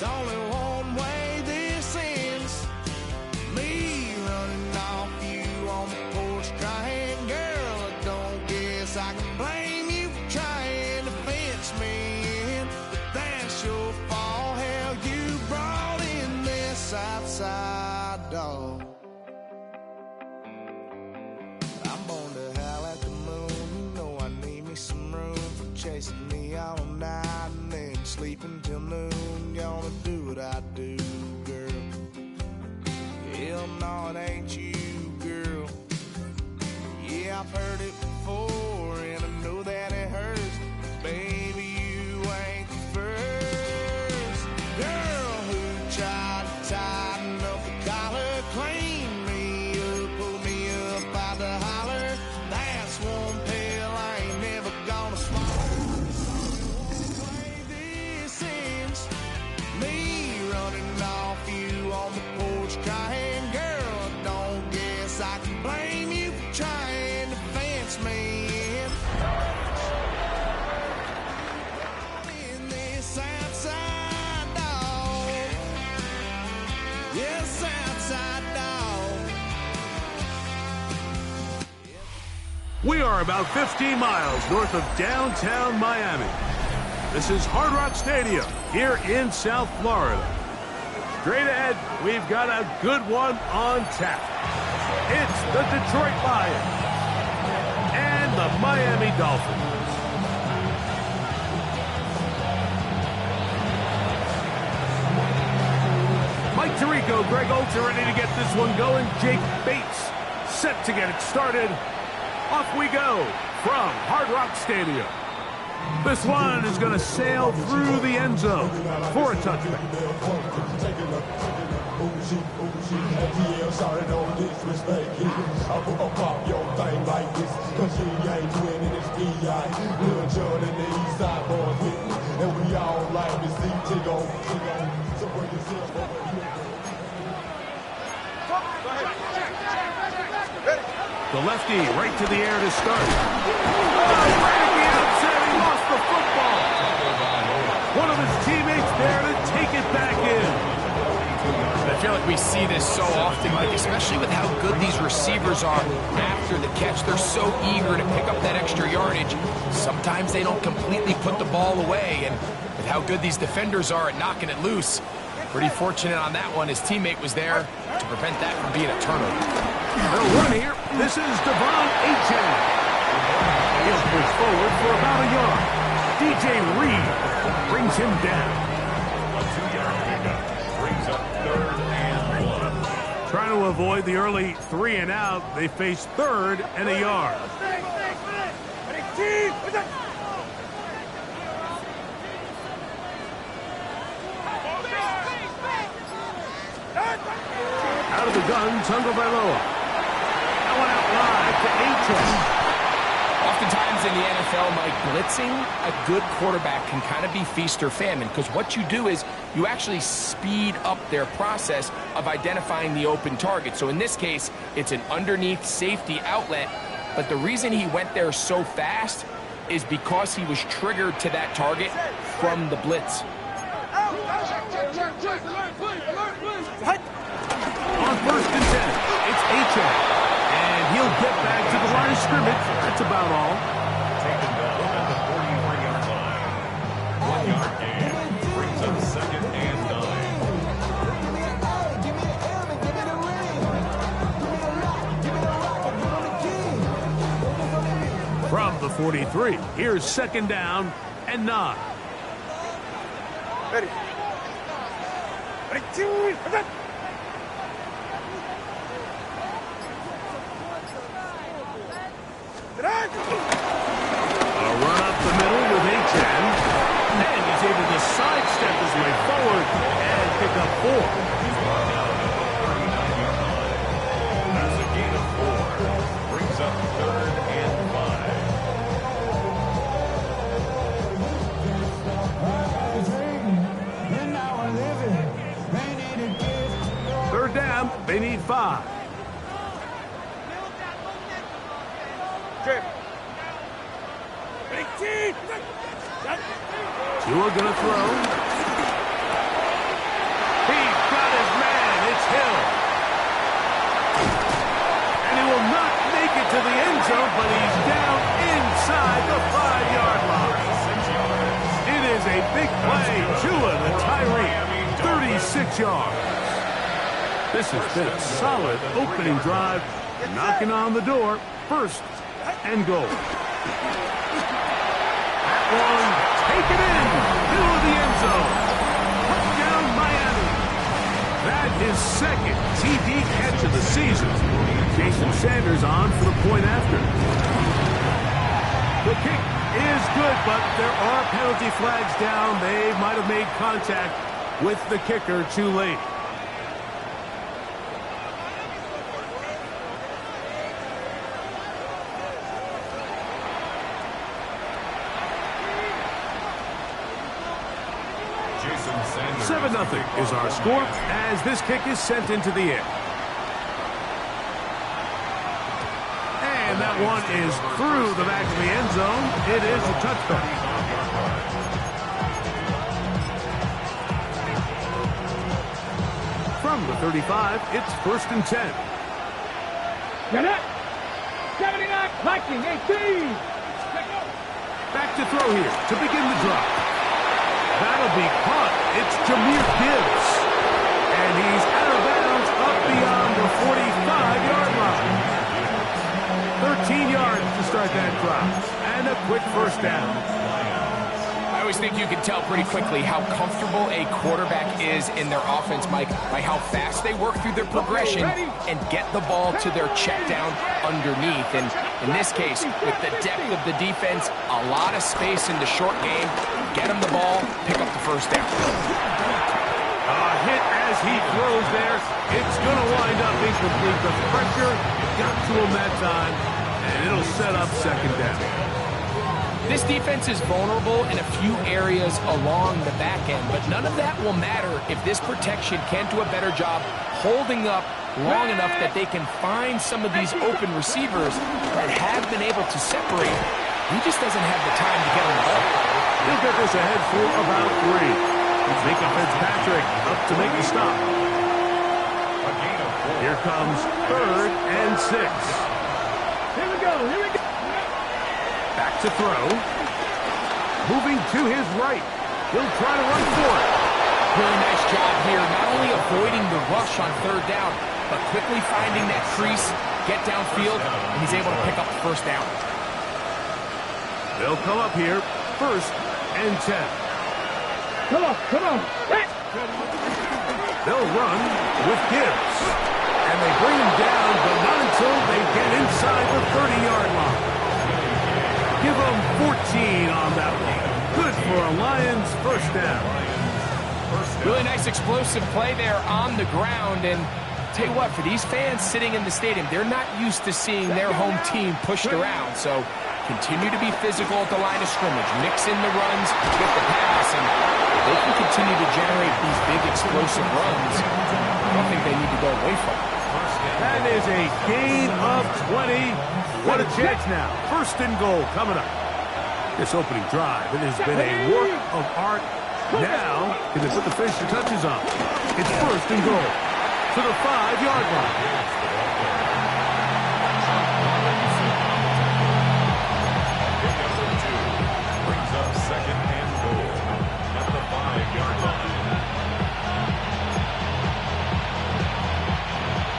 It's only one way this ends. Me running off you on the porch crying. Girl, I don't guess I can blame you for trying to fence me in. But that's your fault, hell, you brought in this outside dog. I'm born to howl at the moon. You know I need me some room for chasing me all night and then sleeping till noon. Gonna do what I do, girl. Hell no, it ain't you, girl. Yeah, I've heard it before, and I know that it hurts. Baby, you ain't the first girl who tried to tighten up the collar, clean me up, pull me up out the holler. That's one pill I ain't never gonna swallow. This ends. Me running off you on the porch crying. Girl, I don't guess I can blame you for trying to fence me in this outside dog. Yes, outside dog. We are about 15 miles north of downtown Miami. This is Hard Rock Stadium here in South Florida. Straight ahead, we've got a good one on tap. It's the Detroit Lions and the Miami Dolphins. Mike Tirico, Greg Oltz are ready to get this one going. Jake Bates set to get it started. Off we go from Hard Rock Stadium. This one is going to sail through the end zone for a touchback. The lefty right to the air to start. Oh, right at the outset, he lost the football. One of his teammates there to take it back in. I feel like we see this so often, Mike, especially with how good these receivers are after the catch. They're so eager to pick up that extra yardage. Sometimes they don't completely put the ball away, and with how good these defenders are at knocking it loose, pretty fortunate on that one. His teammate was there to prevent that from being a turnover. They'll run here. This is Devon Achane. He'll push forward for about a yard. DJ Reed brings him down. A 2-yard pickup brings up 3rd and 1. Trying to avoid the early 3 and out, they face 3rd and a yard. Out of the gun, Tagovailoa. That one out wide to Achane. Oftentimes in the NFL, Mike, blitzing a good quarterback can kind of be feast or famine, because what you do is you actually speed up their process of identifying the open target. So in this case, it's an underneath safety outlet, but the reason he went there so fast is because he was triggered to that target from the blitz. On 1st and 10, it's Achane. And he'll get back to the line of scrimmage. That's about all. Taken down at the 43-yard line. 1-yard gain brings up 2nd and 9. From the 43, here's 2nd down and 9. Ready. Ready, 2, A run up the middle with Achane. And he's able to sidestep his way forward and pick up 4. That's a gain of 4. Brings up 3rd and 5. 3rd down, they need 5. Tua gonna throw. into the end zone, but he's down inside the 5-yard line. It is a big play. Tua the Tyree, 36 yards. This has been a solid opening drive, knocking on the door. First and goal. That one, take it in, middle of the end zone. Touchdown, Miami. That is second TD catch of the season. Jason Sanders on for the point after. The kick is good, but there are penalty flags down. They might have made contact with the kicker too late. Jason Sanders. 7-0 is our score as this kick is sent into the air. And that one is through the back of the end zone. It is a touchback. From the 35, it's 1st and 10. Get it! 79, Viking, 18! Back to throw here to begin the drive. That'll be caught. It's Jahmyr Gibbs. And he's out of bounds up beyond the 45-yard line. 13 yards to start that drive. And a quick first down. I always think you can tell pretty quickly how comfortable a quarterback is in their offense, Mike, by how fast they work through their progression and get the ball to their check down underneath. And in this case, with the depth of the defense, a lot of space in the short game, get him the ball, pick up the first down. A hit as he throws there. It's going to wind up incomplete. The pressure got to him that time, and it'll set up second down. This defense is vulnerable in a few areas along the back end, but none of that will matter if this protection can't do a better job holding up long enough that they can find some of these open receivers that have been able to separate. He just doesn't have the time to get on the ball. He'll get this ahead for about 3. Micah Fitzpatrick up to make the stop. Here comes 3rd and 6. Here we go, here we go! Back to throw. Moving to his right. He'll try to run for it. Really nice job here, not only avoiding the rush on 3rd down, but quickly finding that crease, get downfield, and he's able to pick up the first down. They'll come up here, 1st and 10. Come on, come on! They'll run with Gibbs. And they bring him down, but not until they get inside the 30-yard line. Give them 14 on that one. Good for a Lions first down. Really nice explosive play there on the ground. And tell you what, for these fans sitting in the stadium, they're not used to seeing their home team pushed around. So continue to be physical at the line of scrimmage. Mix in the runs with the pass. And if they can continue to generate these big explosive runs, I don't think they need to go away from it. That is a gain of 20. What a chance now. 1st and goal coming up. This opening drive, it has been a work of art. Now, can they put the finishing touches on? It's 1st and goal to the 5-yard line. Brings up 2nd and goal at the 5-yard line.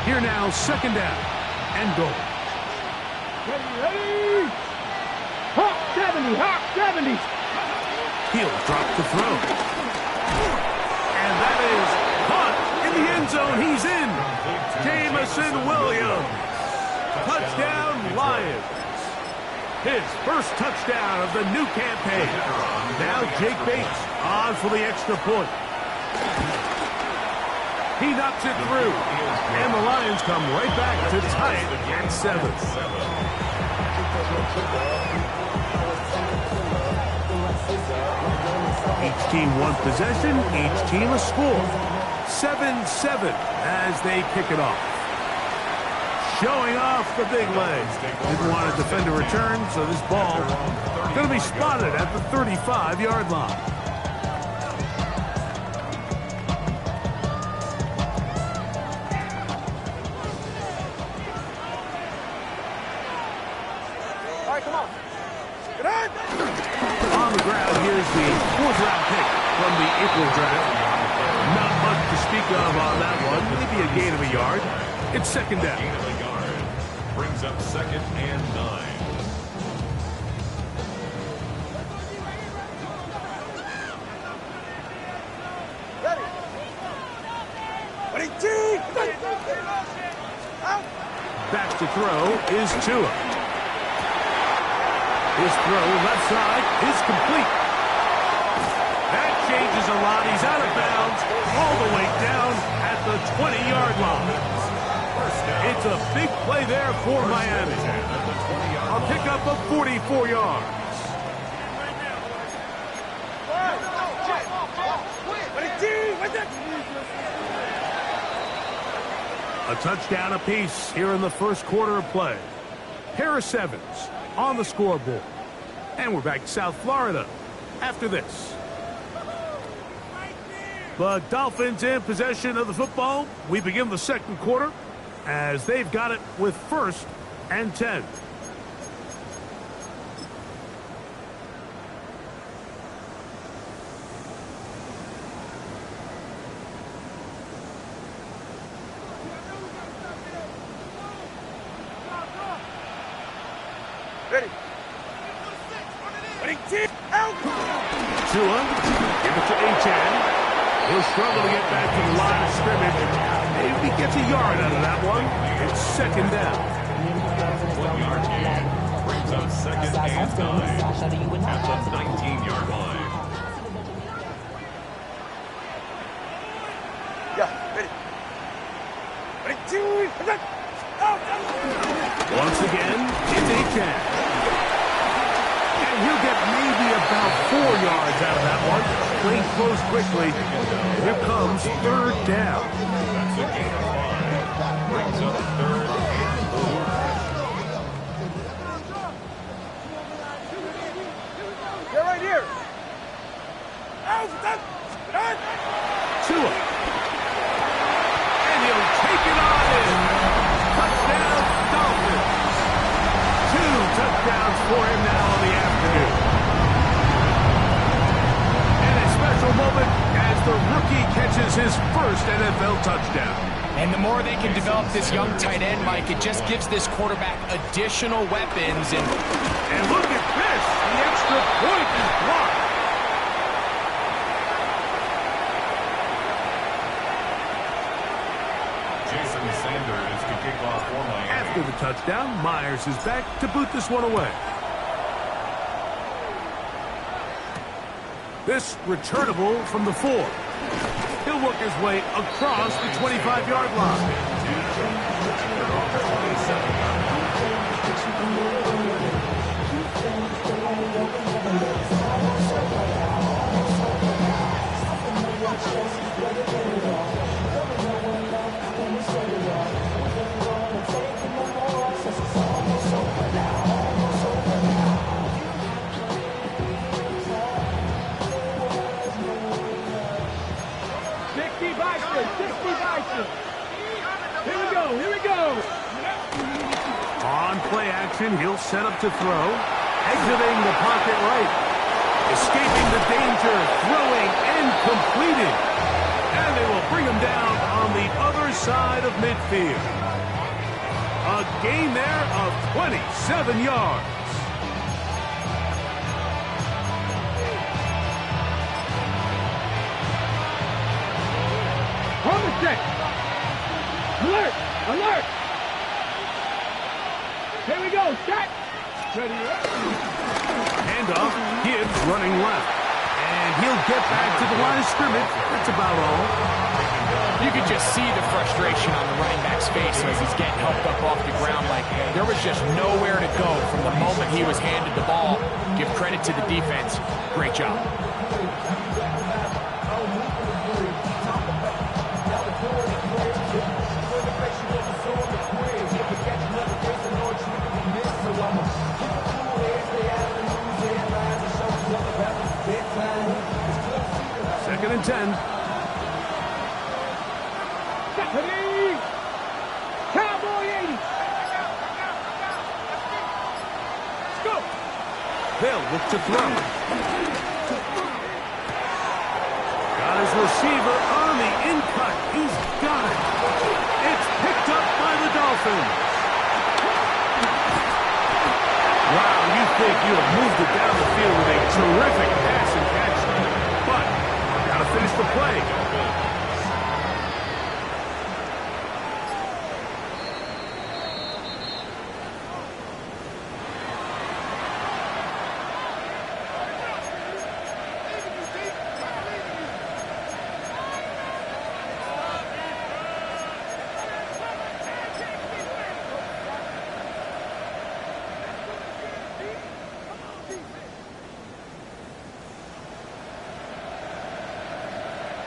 Here now, 2nd down and goal. Ready! Hawk 70, Hawk 70! He'll drop the throw. And that is caught in the end zone. He's in. Jamison Williams. Touchdown, Lions. His first touchdown of the new campaign. Now Jake Bates on for the extra point. He knocks it through. And the Lions come right back to tie it at 7. Each team one possession, each team a score. 7-7 as they kick it off. Showing off the big legs. Didn't want to defend a return, so this ball going to be spotted at the 35-yard line. is the 4th-round pick from the April draft. Not much to speak of on that one. Maybe a gain of a yard. It's second down. Gain of a yard. Brings up 2nd and 9. Back to throw is Tua. His throw left side is complete. That changes a lot. He's out of bounds all the way down at the 20-yard line. It's a big play there for Miami. A pickup of 44 yards. A touchdown apiece here in the first quarter of play. Harris Evans on the scoreboard. And we're back to South Florida after this. The Dolphins in possession of the football. We begin the second quarter as they've got it with 1st and 10. Tua, give it to Achan. He'll struggle to get back to the line of scrimmage. Maybe he gets a yard out of that one. It's second down. 1-yard gain. Brings up 2nd and 9. At the 19-yard line. Once again, it's Achan. He'll get maybe about 4 yards out of that one. Playing close quickly. Here comes 3rd down. That's a gain of 5. Brings up 3rd and 4. They're right here. Tua. And he'll take it on in. Touchdown, Dolphins. 2 touchdowns for him now on the afternoon. And a special moment as the rookie catches his first NFL touchdown. And the more they can develop this young tight end, Mike, it just gives this quarterback additional weapons. And look at this. The extra point is blocked. Jason Sanders to kick off for Miami. After the touchdown, Myers is back to boot this one away. This returnable from the 4. He'll work his way across the 25-yard line. Here we go. On play action, he'll set up to throw. Exiting the pocket right. Escaping the danger, throwing and completing. And they will bring him down on the other side of midfield. A gain there of 27 yards. Hold the check. Alert! Alert! Here we go, set! Ready, Handoff, Gibbs running left. And he'll get back to the line of scrimmage. That's about all. You could just see the frustration on the running back's face as he's getting helped up off the ground. Like, there was just nowhere to go from the moment he was handed the ball. Give credit to the defense. Great job. Second and 10. Cowboy 80. Let's go. They'll look to throw.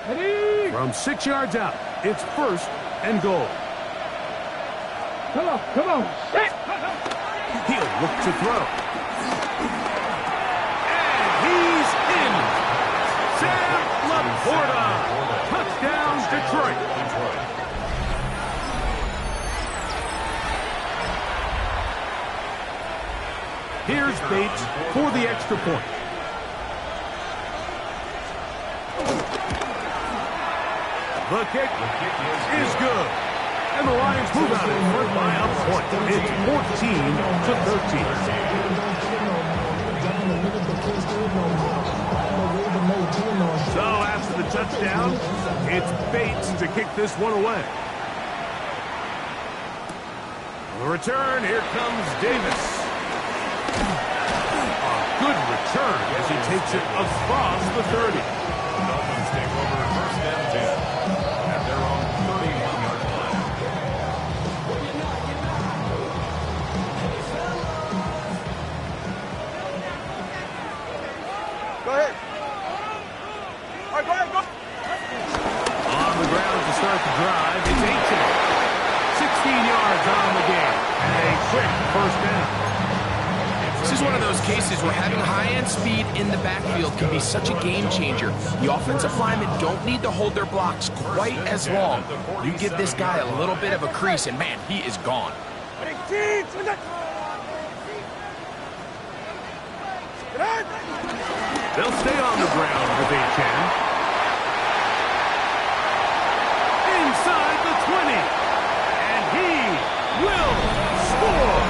Ready? From 6 yards out, it's 1st and goal. Come on, set. He'll look to throw. And he's in. Sam Laporta. Touchdown, Detroit. Here's Bates for the extra point. The kick is good. And the Lions move out in front by a point. It's 14-13. So after the touchdown, it's Bates to kick this one away. On the return, here comes Davis. A good return as he takes it across the 30. The Dolphins take over 1st and 10 at their own 31-yard line. Go ahead. All right, go ahead, go. On the ground to start the drive, it's 18. 16 yards on the game. And a quick 1st down. This is one of those cases where having high-end speed in the backfield can be such a game changer. The offensive linemen don't need to hold their blocks quite as long. You give this guy a little bit of a crease, and man, he is gone. They'll stay on the ground if they can. Inside the 20. And he will score.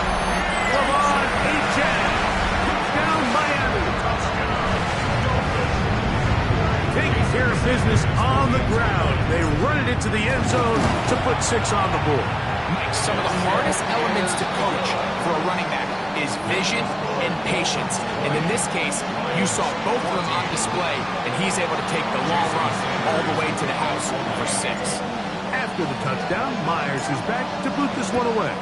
Lamar H.N. Touchdown, Miami. Taking care of business on the ground. They run it into the end zone to put 6 on the board. Mike, some of the hardest elements to coach for a running back is vision and patience. And in this case, you saw both of them on display, and he's able to take the long run all the way to the house for 6. After the touchdown, Myers is back to boot this one away.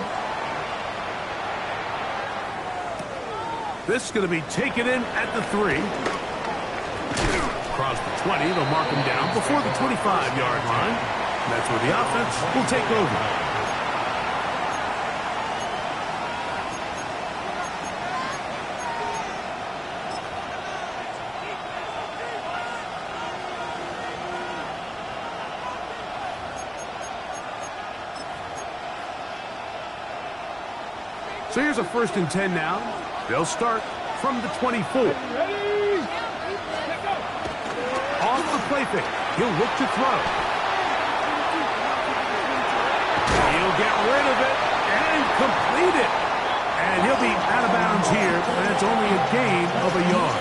This is going to be taken in at the 3. Across the 20, they'll mark him down before the 25-yard line. That's where the offense will take over. So here's a 1st and 10 now. They'll start from the 24. Off the play fake. He'll look to throw. He'll get rid of it and complete it. And he'll be out of bounds here. That's only a gain of a yard.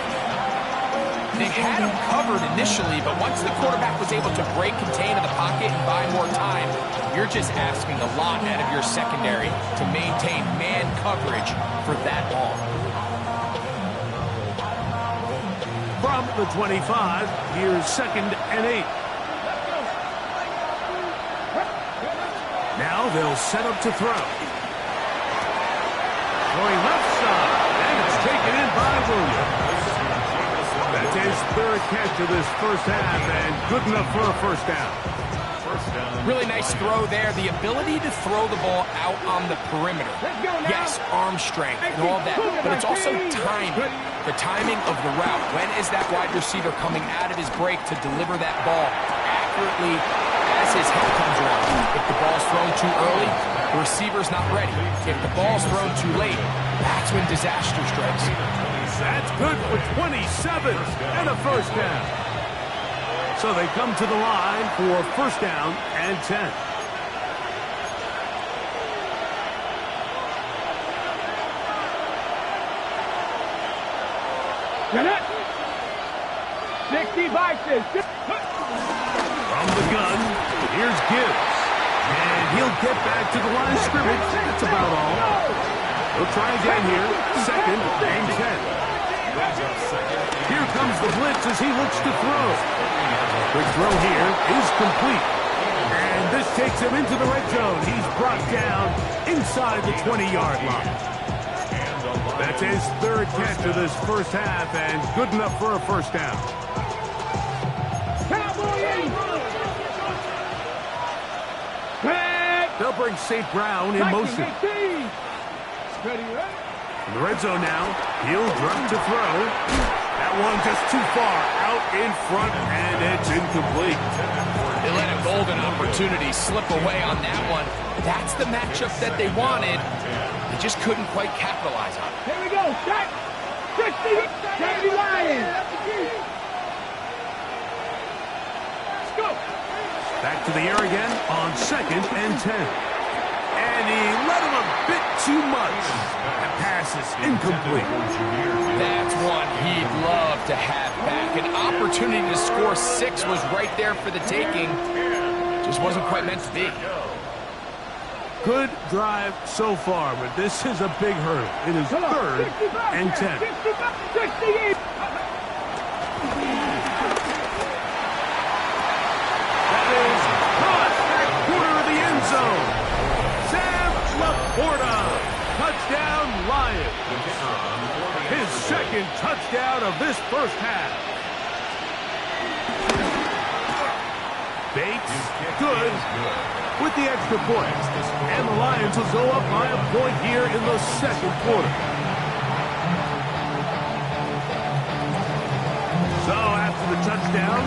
They had him covered initially, but once the quarterback was able to break contain of the pocket and buy more time, you're just asking a lot out of your secondary to maintain man coverage for that long. From the 25, here's 2nd and 8. Now they'll set up to throw. Going left side, and it's taken in by Williams. That's his 3rd catch of this 1st half, and good enough for a 1st down. Really nice throw there. The ability to throw the ball out on the perimeter. Yes, arm strength and all that, but it's also timing. The timing of the route. When is that wide receiver coming out of his break to deliver that ball accurately as his head comes around? If the ball's thrown too early, the receiver's not ready. If the ball's thrown too late, that's when disaster strikes. That's good for 27 and a 1st down. So they come to the line for 1st down and 10. Get it. 60 boxes. From the gun, here's Gibbs. And he'll get back to the line of scrimmage. That's about all. We'll try again here. 2nd and 10. Here comes the blitz as he looks to throw. Quick throw here is complete. And this takes him into the red zone. He's brought down inside the 20-yard line. That's his 3rd catch of this 1st half, and good enough for a 1st down. Cowboys! They'll bring St. Brown in motion. Ready, right? In the red zone now. He'll drop to throw. That one just too far out in front, and it's incomplete. They let a golden opportunity slip away on that one. That's the matchup that they wanted. They just couldn't quite capitalize on it. Here we go. Shot. 60. TGL Lions. Let's go. Back to the air again on 2nd and 10. And he let him a bit too much. That pass is incomplete. That's one he'd love to have back. An opportunity to score 6 was right there for the taking. Just wasn't quite meant to be. Good drive so far, but this is a big hurdle. It is 3rd and 10. 68. That is caught back corner of the end zone. Sam Laporta, touchdown Lions. His 2nd touchdown of this first half. Bates, good with the extra point. And the Lions will go up by a point here in the 2nd quarter. So after the touchdown,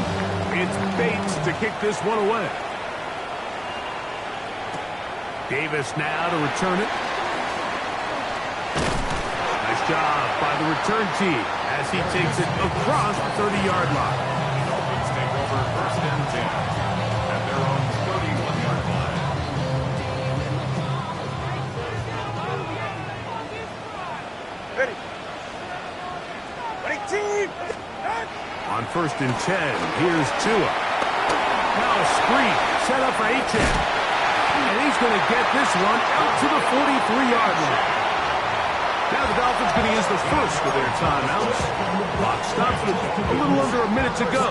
it's Bates to kick this one away. Davis now to return it. Nice job by the return team as he takes it across the 30-yard line. Dolphins take over 1st and 10 at their own 31-yard line. Ready. Ready, team. On 1st and 10, here's Tua. Now a screen set up for Achane. And he's going to get this one out to the 43-yard line. Now the Dolphins going to use the first of their timeouts. Clock stops with a little under a minute to go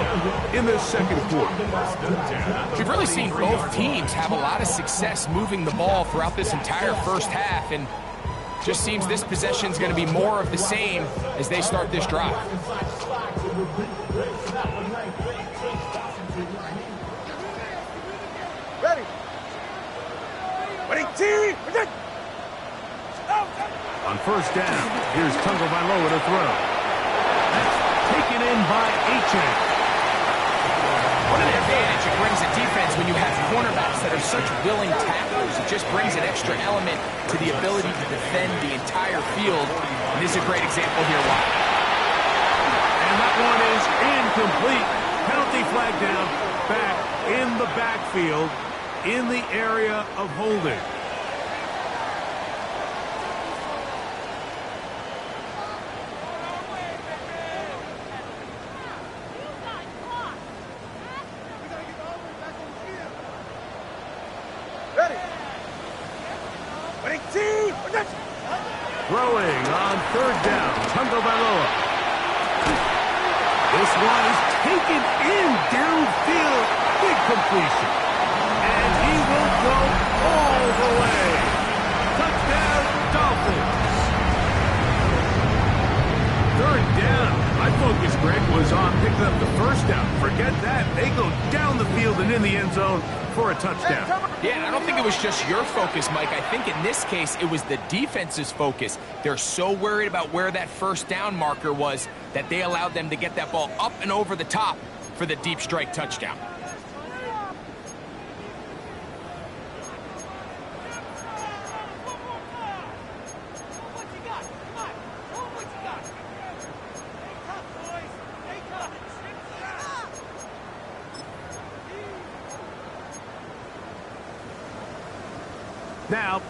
in this 2nd quarter. We've really seen both teams have a lot of success moving the ball throughout this entire first half, and just seems this possession is going to be more of the same as they start this drive. Ready. Ready, team. On 1st down, here's Tagovailoa to throw. That's taken in by Achane. What an advantage it brings a defense when you have cornerbacks that are such willing tacklers. It just brings an extra element to the ability to defend the entire field. And this is a great example here why. And that one is incomplete. Penalty flag down, back in the backfield, in the area of holding. Ready. Ready, team. Throwing on 3rd down, Tagovailoa. This one is taken in downfield. Big completion. And he will go all the way. Touchdown, Dolphins. 3rd down. My focus, Greg, was on picking up the 1st down. Forget that. They go down the field and in the end zone for a touchdown. Yeah, and I don't think it was just your focus, Mike. I think in this case, it was the defense's focus. They're so worried about where that 1st down marker was that they allowed them to get that ball up and over the top for the deep strike touchdown. Now,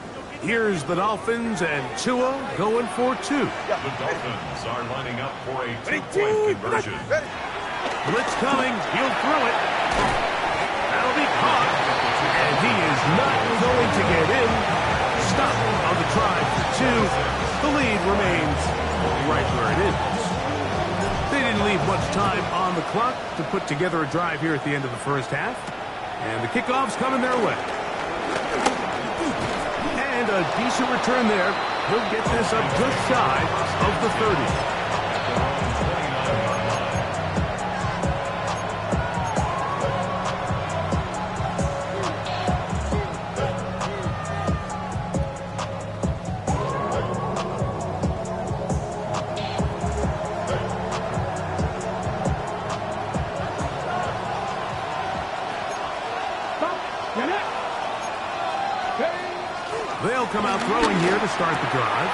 here's the Dolphins and Tua going for 2. The Dolphins are lining up for a 2-point conversion. Blitz coming. He'll throw it. That'll be caught. And he is not going to get in. Stop on the try for 2. The lead remains right where it is. They didn't leave much time on the clock to put together a drive here at the end of the first half. And the kickoff's coming their way. And a decent return there. He'll get this up just shy of the 30. come out throwing here to start the drive.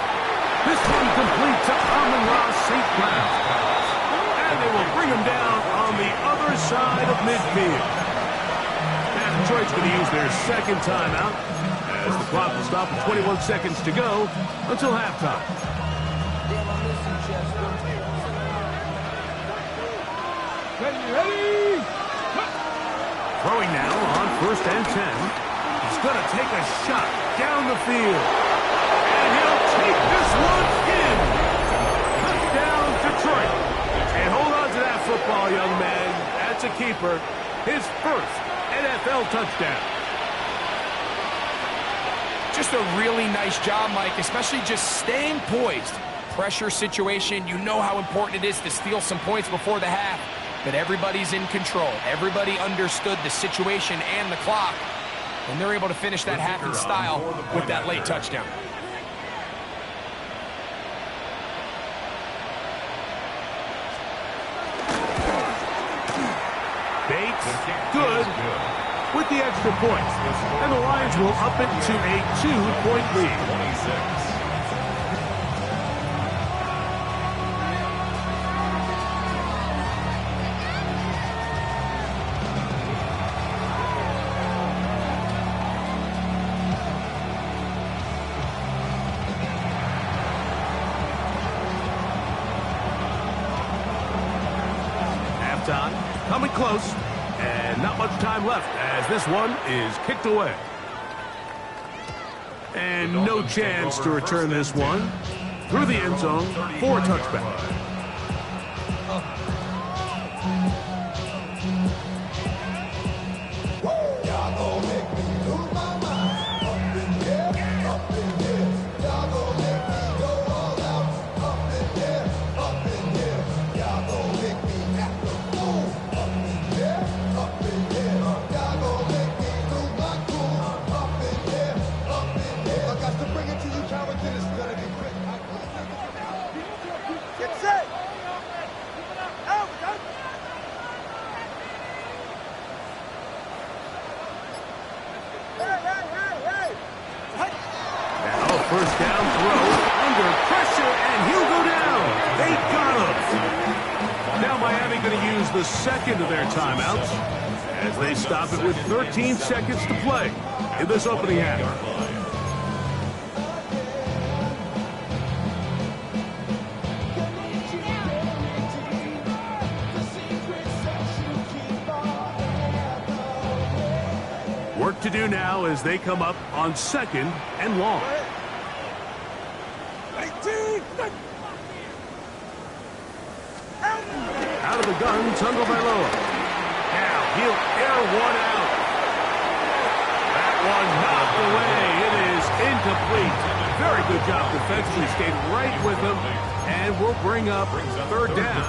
This one complete to Amon-Ra St. Brown. And they will bring him down on the other side of midfield. And Detroit's going to use their second timeout as the clock will stop with 21 seconds to go until halftime. Ready? Throwing now on 1st and 10. He's going to take a shot down the field. And he'll take this one in. Touchdown, Detroit. And hold on to that football, young man. That's a keeper. His first NFL touchdown. Just a really nice job, Mike, especially just staying poised. Pressure situation, you know how important it is to steal some points before the half. But everybody's in control. Everybody understood the situation and the clock. And they're able to finish that half in style with that late touchdown. Bates, good, with the extra point. And the Lions will up it to a 2-point lead. 26. Coming close, and not much time left as this one is kicked away. And no chance to return this one through the end zone for a touchback. First down throw under pressure, and he'll go down. They got him. Now Miami going to use the second of their timeouts as they stop it with 13 seconds to play in this opening half. Work to do now as they come up on 2nd and long. Out of the gun, Tagovailoa. Now he'll air one out. That one knocked away. It is incomplete. Very good job defensively. Stayed right with him, and we'll bring up 3rd down.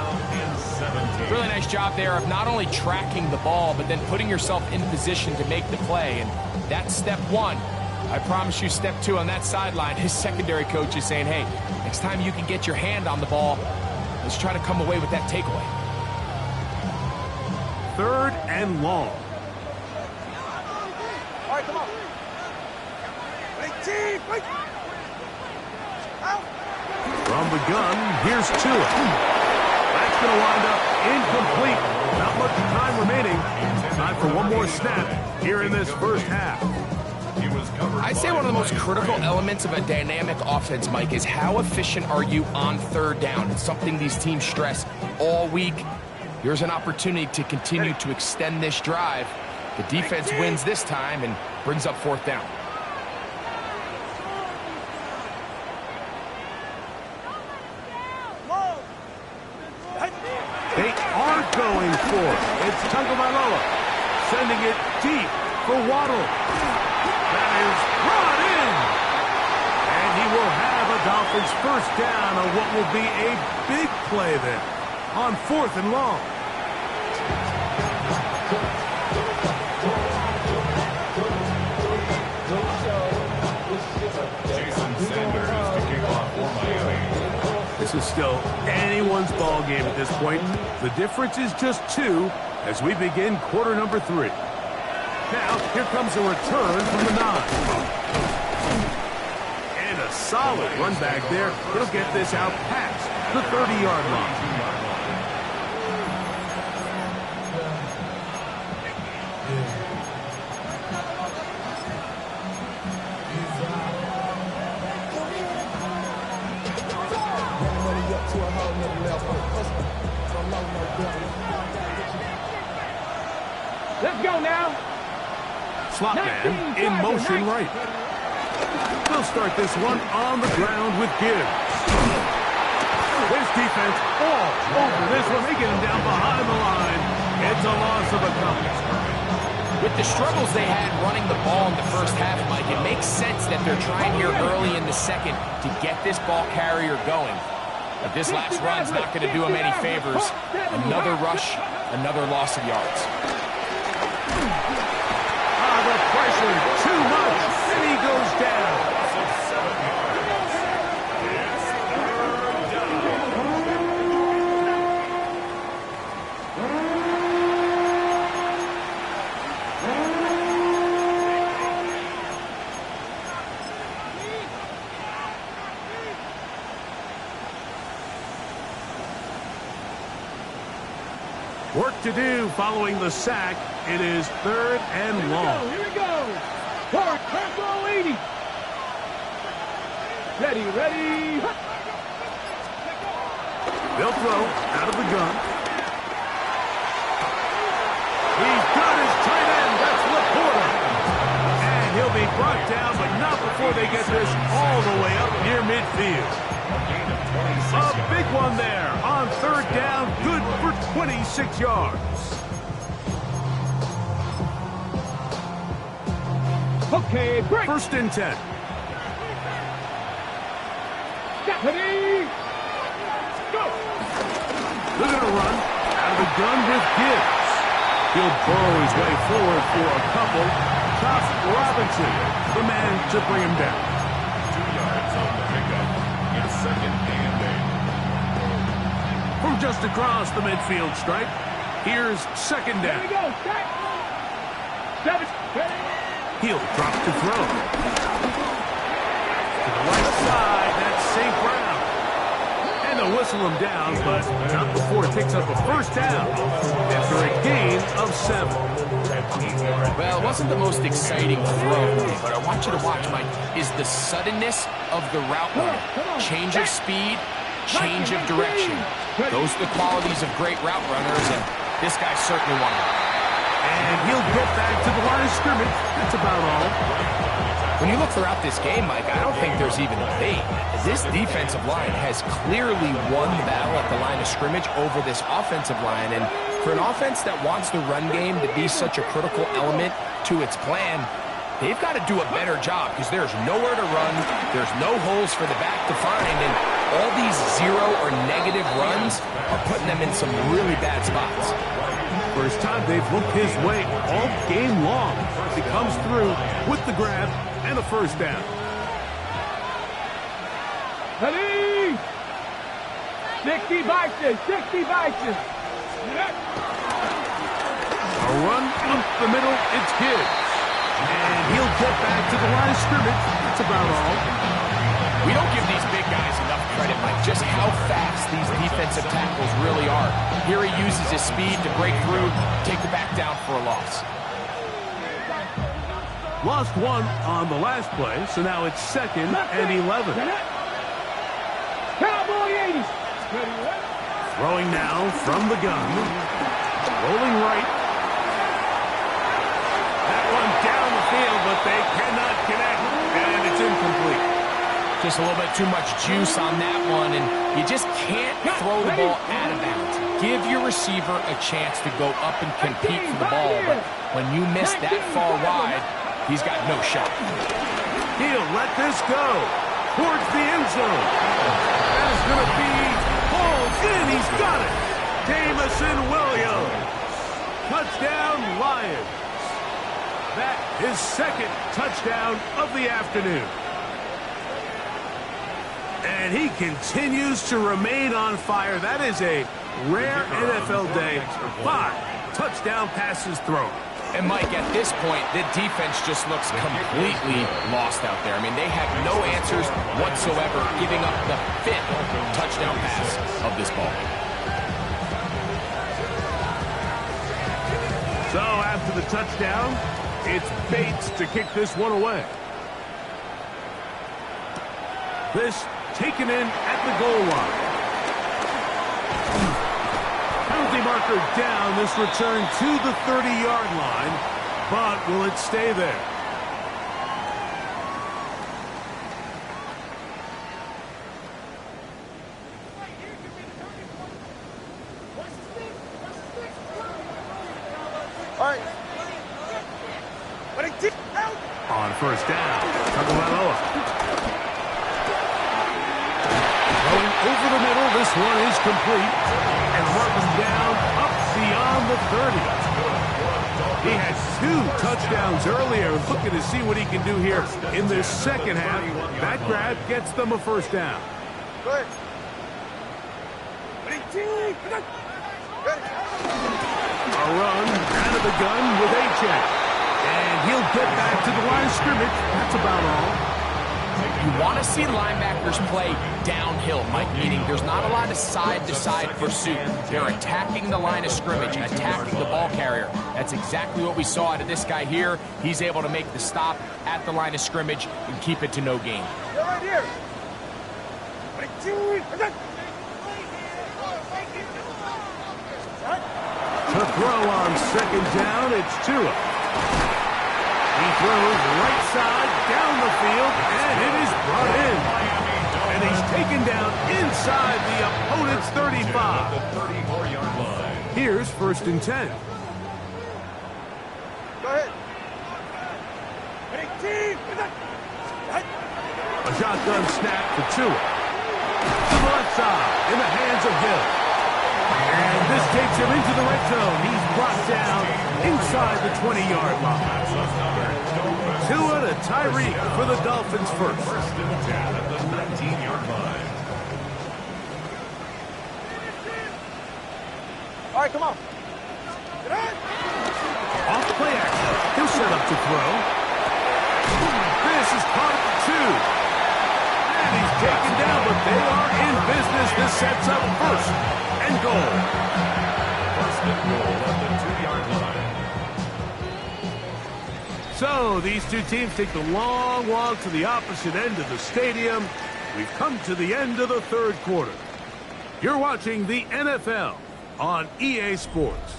Really nice job there of not only tracking the ball, but then putting yourself in position to make the play. And that's step 1. I promise you step 2 on that sideline. His secondary coach is saying, hey, next time you can get your hand on the ball, let's try to come away with that takeaway. 3rd and long. All right, come on. From the gun, here's Tua. That's going to wind up incomplete. Not much time remaining. Time for one more snap here in this first half. I'd say one of the most critical elements of a dynamic offense, Mike, is how efficient are you on 3rd down. It's something these teams stress all week. Here's an opportunity to continue to extend this drive. The defense wins this time and brings up 4th down. They are going for it. It's Tagovailoa sending it deep for Waddle. That is brought in. And he will have a Dolphins first down on what will be a big play there on 4th and long. This is still anyone's ball game at this point. The difference is just 2 as we begin quarter number 3. Now, here comes a return from the 9. solid run back there. He'll get this out past the 30-yard line. Let's go now. Slot man in motion right. They'll start this one on the ground with Gibbs. His defense all over this one. They get him down behind the line. It's a loss of a couple. With the struggles they had running the ball in the first half, Mike, it makes sense that they're trying here early in the second to get this ball carrier going. But this last run's not going to do him any favors. Another rush, another loss of yards. The pressure, too much, and he goes down. Work to do following the sack. It is 3rd and long. Here we go. Forward, Tempo 80. Ready, ready. They'll throw out of the gun. He's got his tight end. That's Laporta. And he'll be brought down, but not before they get this all the way up near midfield. A big one there on 3rd down. Good for 26 yards. Okay, break. 1st and 10. Ready. Go. They're going to run out of the gun with Gibbs. He'll burrow his way forward for a couple. Top Robinson, the man to bring him down. 2 yards on the pickup. It's 2nd and 8. From just across the midfield stripe, here's 2nd Here we down. go. Set. 7. Ready. He'll drop to throw. To the right side, that's St. Brown. And they'll whistle him down, but not before it picks up a 1st down after a gain of 7. Well, it wasn't the most exciting throw, but I want you to watch, Mike, is the suddenness of the route running. Change of speed, change of direction. Those are the qualities of great route runners, and this guy's certainly one of them. And he'll get back to the line of scrimmage. That's about all. When you look throughout this game, Mike, I don't think there's even a debate. This defensive line has clearly won the battle at the line of scrimmage over this offensive line. And for an offense that wants the run game to be such a critical element to its plan, they've got to do a better job because there's nowhere to run. There's no holes for the back to find. And all these 0 or negative runs are putting them in some really bad spots. First time they've looked his way all game long. He comes through with the grab and a 1st down. Ready. 60 Bison. 60 Bison. A run up the middle, it's Gibbs. And he'll get back to the line of scrimmage. That's about all. We don't give these big guys enough credit, Mike, just how fast these defensive tackles really are. Here he uses his speed to break through, take the back down for a loss. Lost 1 on the last play, so now it's 2nd and 11. Cowboy 80. Throwing now from the gun. Rolling right. That one down the field, but they cannot connect, and it's incomplete. Just a little bit too much juice on that one, and you just can't throw the ball out of bounds. Give your receiver a chance to go up and compete for the ball, but when you miss that far wide, he's got no shot. He'll let this go towards the end zone. That is going to be hauled in. He's got it. Jamison Williams. Touchdown, Lions. That is 2nd touchdown of the afternoon. And he continues to remain on fire. That is a rare NFL day. 5 touchdown passes thrown. And, Mike, at this point, the defense just looks completely lost out there. I mean, they have no answers whatsoever, giving up the 5th touchdown pass of this ball. So after the touchdown, it's Bates to kick this one away. This taken in at the goal line. Penalty marker down, this return to the 30-yard line, but will it stay there? On first down, Tagovailoa. Going over the middle, this one is complete. And running down up beyond the 30. He had 2 touchdowns earlier. Looking to see what he can do here in this second half. That grab gets them a first down. A run out of the gun with A-check. And he'll get back to the line of scrimmage. That's about all. You want to see linebackers play downhill, Mike, meaning there's not a lot of side-to-side pursuit. They're attacking the line of scrimmage, attacking the ball carrier. That's exactly what we saw out of this guy here. He's able to make the stop at the line of scrimmage and keep it to no gain. Right here. To throw on second down, it's Tua. He throws right side down the field, and it is brought in. And he's taken down inside the opponent's 35. The 34-yard line. Here's first and 10. Go ahead. A shotgun snap for Tua. To the left side, in the hands of Hill. And this takes him into the red zone. He's brought down inside the 20-yard line. Tua to Tyreek for the Dolphins first. First and 10 at the 19-yard line. All right, come on. Off play action. He'll set up to throw. This is caught at the 2. And he's taken down, but they are in business. This sets up first and goal. First and goal at the 2-yard line. So these two teams take the long walk to the opposite end of the stadium. We've come to the end of the third quarter. You're watching the NFL on EA Sports.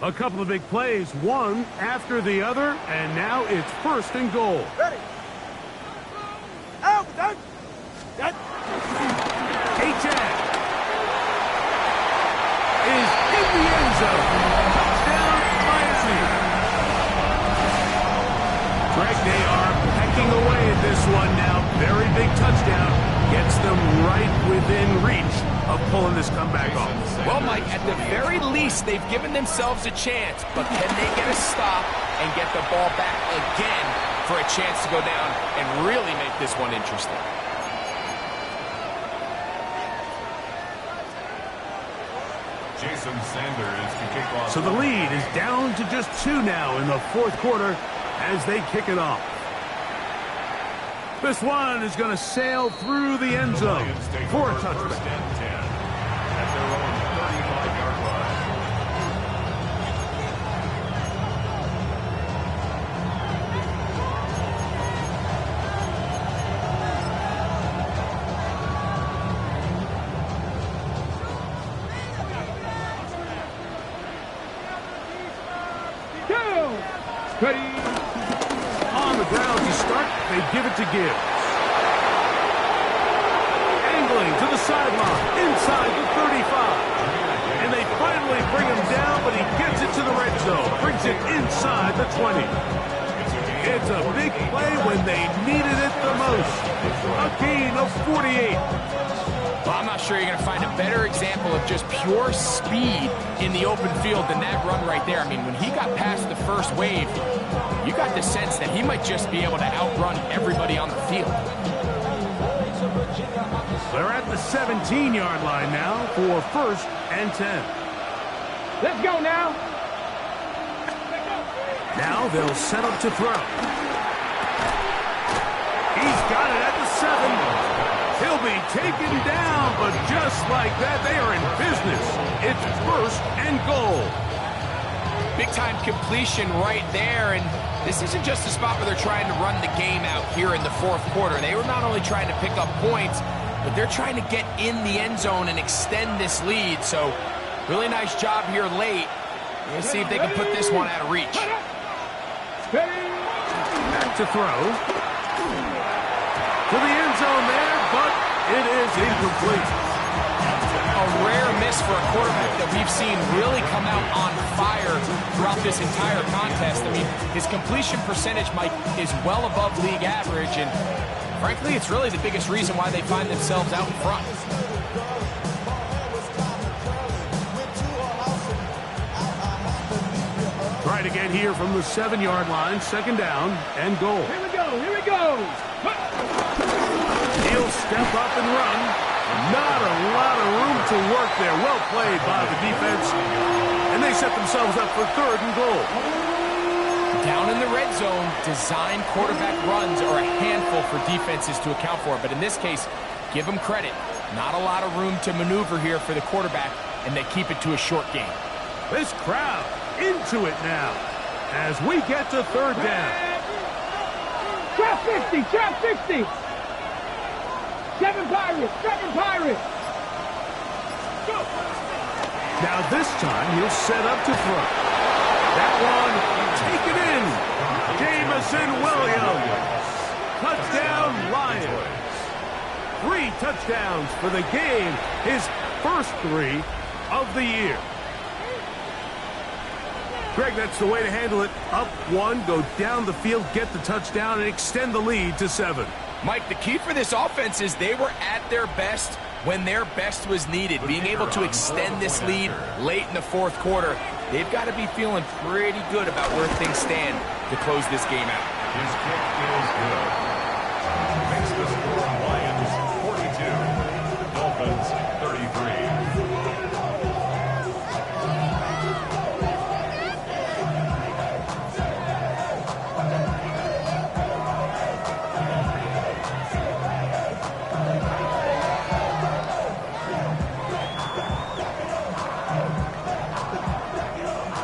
A couple of big plays, one after the other, and now it's first and goal. Ready. Out. Done. A-Jack is in the end zone. Touchdown, Miami. Greg, they are pecking away at this one now. Very big touchdown. Gets them right within reach of pulling this comeback off. Well, Mike, at the very least, they've given themselves a chance, but can they get a stop and get the ball back again for a chance to go down and really make this one interesting? Jason Sanders to kick off. So the lead is down to just 2 now in the fourth quarter as they kick it off. This one is going to sail through the end zone for a touchdown. First and 10 at their own 35-yard line. Ready. On the ground to start, they give it to Gibbs. Angling to the sideline, inside the 35. And they finally bring him down, but he gets it to the red zone. Brings it inside the 20. It's a big play when they needed it the most. A gain of 48. Well, I'm not sure you're going to find a better example of just pure speed in the open field than that run right there. I mean, when he got past the first wave, you got the sense that he might just be able to outrun everybody on the field. They're at the 17-yard line now for 1st and 10. Let's go now. Now they'll set up to throw. He's got it at the 7. He'll be taken down, but just like that, they are in business. It's 1st and goal. Big-time completion right there, and this isn't just a spot where they're trying to run the game out here in the 4th quarter. They were not only trying to pick up points, but they're trying to get in the end zone and extend this lead. So, really nice job here late. Let's see if they can put this one out of reach. Back to throw. To the end zone there, but it is incomplete. A rare miss for a quarterback that we've seen really come out on fire throughout this entire contest. I mean, his completion percentage, Mike, is well above league average, and frankly, it's really the biggest reason why they find themselves out in front. Try to get here from the 7-yard line, 2nd down and goal. Here we go, here we go. He'll step up and run. Not a lot of room to work there. Well played by the defense. And they set themselves up for 3rd and goal. Down in the red zone, design quarterback runs are a handful for defenses to account for. But in this case, give them credit. Not a lot of room to maneuver here for the quarterback, and they keep it to a short game. This crowd into it now as we get to 3rd down. Trap 50, trap 50. 7 Pirates, 7 Pirates. Go. Now this time he'll set up to throw. That one taken in. Jamison Williams. Touchdown Lions. 3 touchdowns for the game. His first 3 of the year. Greg, that's the way to handle it. Up 1, go down the field, get the touchdown, and extend the lead to 7. Mike, the key for this offense is they were at their best when their best was needed. Being able to extend this lead late in the 4th quarter, they've got to be feeling pretty good about where things stand to close this game out. His kick is good. Makes the score Lions 42, Dolphins 33.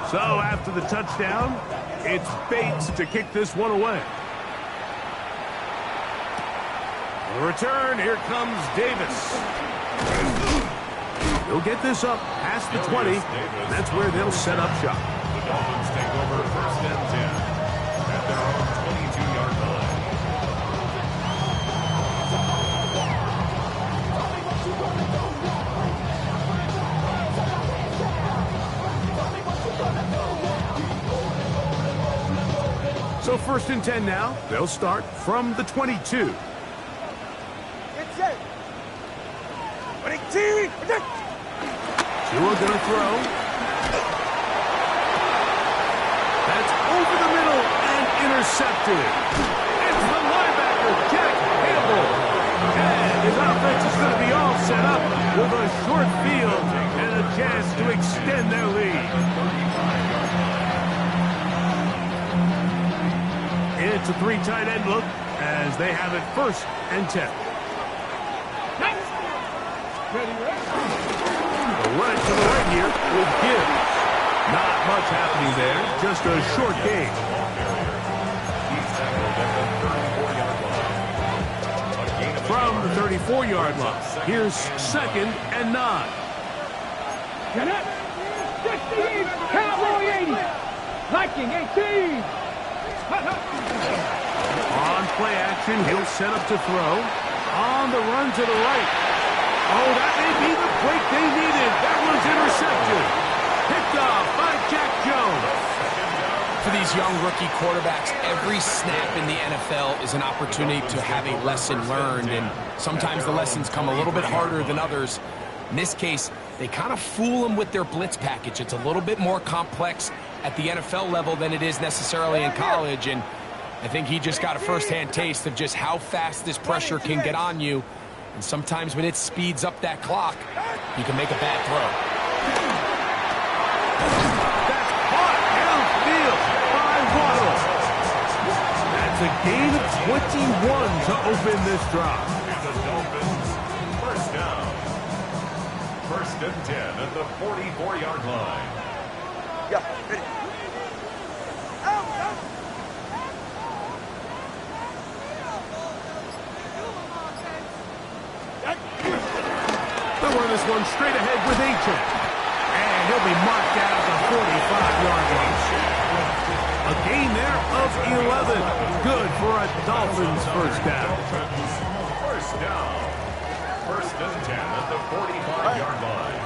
So after the touchdown, it's Bates to kick this one away. The return, here comes Davis. He'll get this up past the 20. That's where they'll set up shop. The Dolphins take over 1st and 10 at their own 22-yard line. So 1st and 10 now. They'll start from the 22. Get set. Tua gonna throw. That's over the middle and intercepted. It's the linebacker, Jack Campbell. And his offense is going to be all set up with a short field and a chance to extend their lead. It's a 3 tight end look as they have it 1st and 10. They'll run it to the right here with Gibbs. Not much happening there, just a short game. From the 34-yard line, here's 2nd and 9. Get up. 68, Cowboy 80. Viking 18. On play action, he'll set up to throw. On the run to the right. Oh, that may be the break they needed. That was intercepted. Picked off by Jack Jones. For these young rookie quarterbacks, every snap in the NFL is an opportunity to have a lesson learned, and sometimes the lessons come a little bit harder than others. In this case, they kind of fool them with their blitz package. It's a little bit more complex at the NFL level than it is necessarily in college, and I think he just got a first-hand taste of just how fast this pressure can get on you, and sometimes when it speeds up that clock, you can make a bad throw. That's a gain of 21 to open this drive. The Dolphins, first down. First and 10 at the 44-yard line. Yeah, ready. They'll run this one straight ahead with Ancient. And he'll be marked out at the 45-yard line. A gain there of 11. Good for a Dolphins first down. First down. First and 10 at the 45-yard line.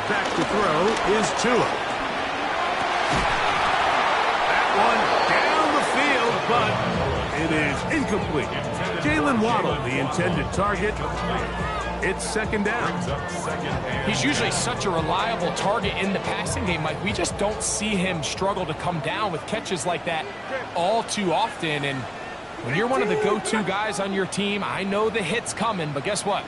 Back to throw is Tua. That one down the field, but it is incomplete. Jalen Waddle, the intended target. It's second down. He's usually such a reliable target in the passing game, Mike. We just don't see him struggle to come down with catches like that all too often. And when you're one of the go-to guys on your team, I know the hit's coming, but guess what?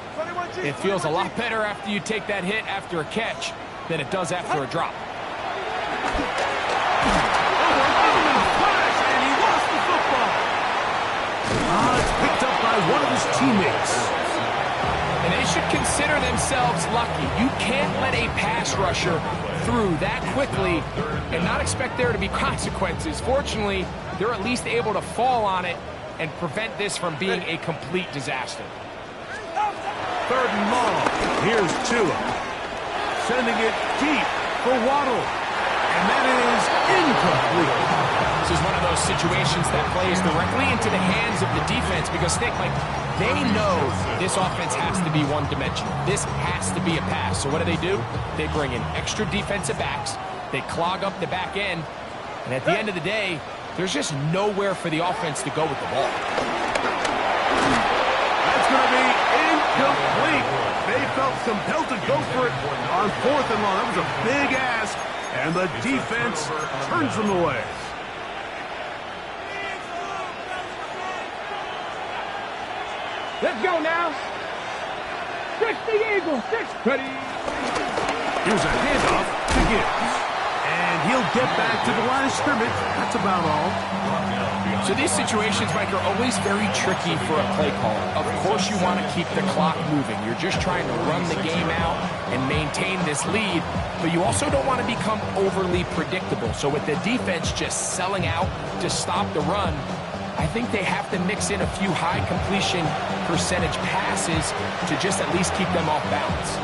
It feels a lot better after you take that hit after a catch than it does after a drop. And he lost the football. It's picked up by one of his teammates. And they should consider themselves lucky. You can't let a pass rusher through that quickly and not expect there to be consequences. Fortunately, they're at least able to fall on it and prevent this from being a complete disaster. Third and long. Here's Tua. Sending it deep for Waddle. And that is incomplete. This is one of those situations that plays directly into the hands of the defense because think, like, they know this offense has to be one-dimensional. This has to be a pass. So what do? They bring in extra defensive backs. They clog up the back end. And at the end of the day, there's just nowhere for the offense to go with the ball. That's going to be incomplete. They felt compelled to go for it on fourth and long. That was a big ask, and the defense turns them away. Let's go now. 60 Eagles, 6. Ready. Here's a handoff to Gibbs. And he'll get back to the line of scrimmage. That's about all. So these situations, Mike, are always very tricky for a play caller. Of course you want to keep the clock moving. You're just trying to run the game out and maintain this lead, but you also don't want to become overly predictable. So with the defense just selling out to stop the run, I think they have to mix in a few high completion percentage passes to just at least keep them off balance.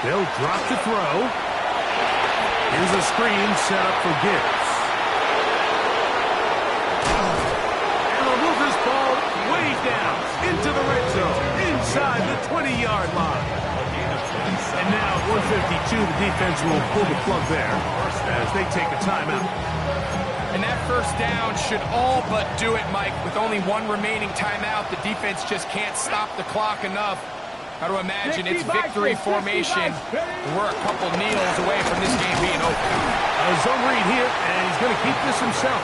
They'll drop to throw. Here's a screen set up for Gibbs. And they'll move this ball way down into the red zone, inside the 20-yard line. And now at 152, the defense will pull the plug there as they take a timeout. And that first down should all but do it, Mike. With only one remaining timeout, the defense just can't stop the clock enough. Got to imagine it's victory formation. We're a couple kneels away from this game being over. A zone read here, and he's going to keep this himself.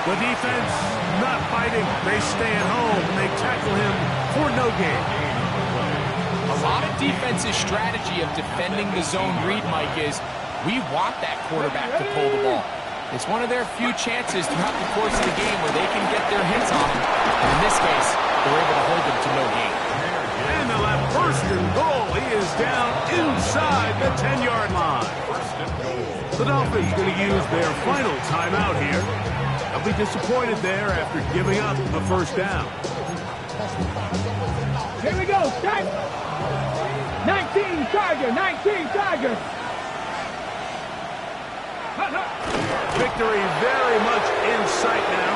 The defense not fighting. They stay at home, and they tackle him for no gain. A lot of defense's strategy of defending the zone read, Mike, is we want that quarterback to pull the ball. It's one of their few chances throughout the course of the game where they can get their hits on him. And in this case, they're able to hold him to no gain. And they'll have first and goal. He is down inside the 10-yard line. The Dolphins going to use their final timeout here. They'll be disappointed there after giving up the first down. Here we go. Start. 19 Tiger. 19 Tiger. Victory very much in sight now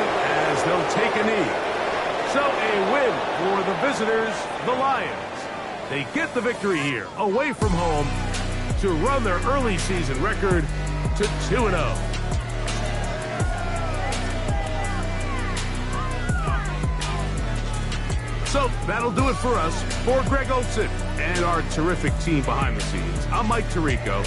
as they'll take a knee. So a win for the visitors, the Lions. They get the victory here, away from home, to run their early season record to 2-0. So that'll do it for us. For Greg Olson and our terrific team behind the scenes, I'm Mike Tirico.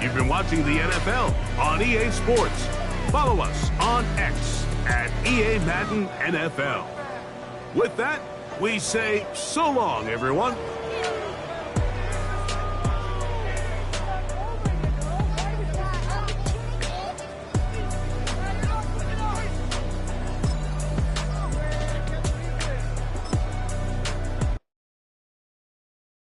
You've been watching the NFL on EA Sports. Follow us on X at EA Madden NFL. With that, we say so long, everyone.